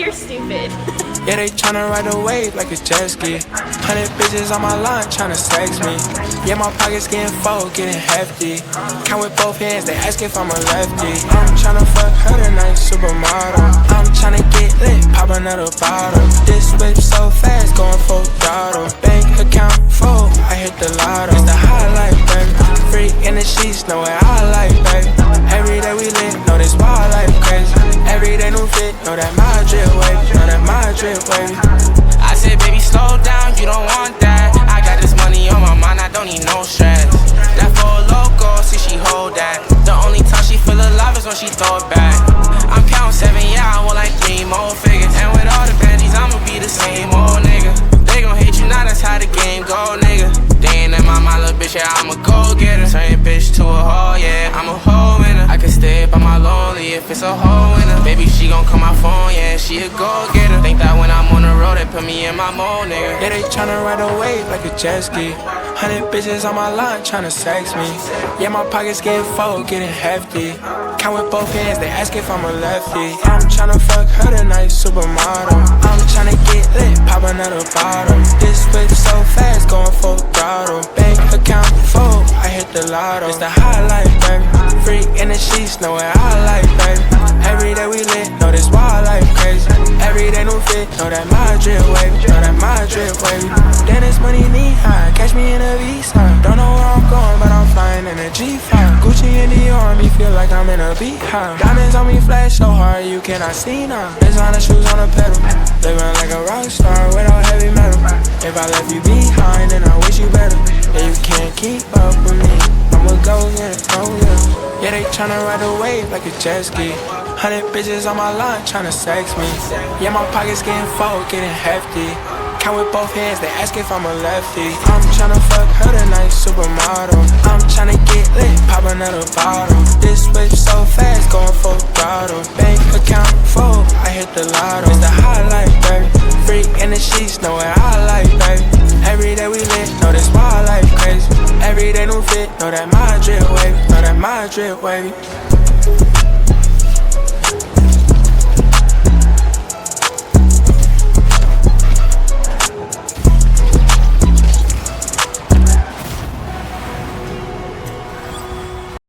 you're stupid. Yeah, they tryna ride the wave like a jet ski. 100 bitches on my line tryna sex me. Yeah, my pockets getting full, getting hefty. Count with both hands, they ask if I'm a lefty. I'm tryna fuck her tonight, supermodel. I'm tryna get lit, pop another bottle. This whip so fast, going full throttle. Bank account full, I hit the lotto. It's the highlight, baby. Freak in the sheets, know what I like, baby. Every day we lit, know this wild life crazy. Every day new fit, know that my drip wavy, know that my drip wavy. I said, baby, slow down, you don't want that. I got this money on my mind, I don't need no stress. That for a loco, see she hold that. The only time she feel alive is when she throw it back. I'm counting 7, yeah, I want like 3 more figures. And with all the Benjis, I'ma be the same old nigga. They gon' hate you, now that's how the game go, nigga. They ain't in my mind, little bitch, yeah, I'm a go-getter. Turn bitch to a hoe, yeah, I'm a hoe winner. I can stay up on my lonely if it's a hoe winner. Baby, she gon' call my phone, yeah, she a go-getter. Think that when I'm on the road, they put me in my mode, nigga. Yeah, they tryna ride a wave like a jet ski. 100 bitches on my line tryna sex me. Yeah, my pockets getting full, getting hefty. Count with both hands, they ask if I'm a lefty. I'm tryna fuck her tonight, supermodel. I'm tryna get lit, pop another bottle. This whip so fast, going full throttle. Bank account full, I hit the lotto. It's the highlight, baby. Freak in the sheets, know what I like, baby. Every day we lit, know this wild life crazy. Every day new fit, know that my drip wavy, know that my drip wavy. Then it's money knee high, catch me in a V-side. Don't know where I'm going, but I'm flying in a G5. Gucci in the army, feel like I'm in a beehive. Diamonds on me flash so hard, you cannot see now. Designer shoes on a pedal, living like a rock star without heavy metal. If I left you behind, then I wish you better. Yeah, you can't keep up with me, I'ma go get it, oh yeah. Yeah, they tryna ride a wave like a jet ski. 100 bitches on my line tryna sex me. Yeah, my pockets getting full, getting hefty. Count with both hands, they ask if I'm a lefty. I'm tryna fuck her tonight, supermodel. I'm tryna get lit, pop another bottle. This whip so fast, going full throttle. Bank account full, I hit the lotto. It's the highlight, baby. Freak in the sheets, know what I like, baby. Every day we lit, know this wild life crazy. Every day new fit, know that my drip wavy, know that my drip wavy.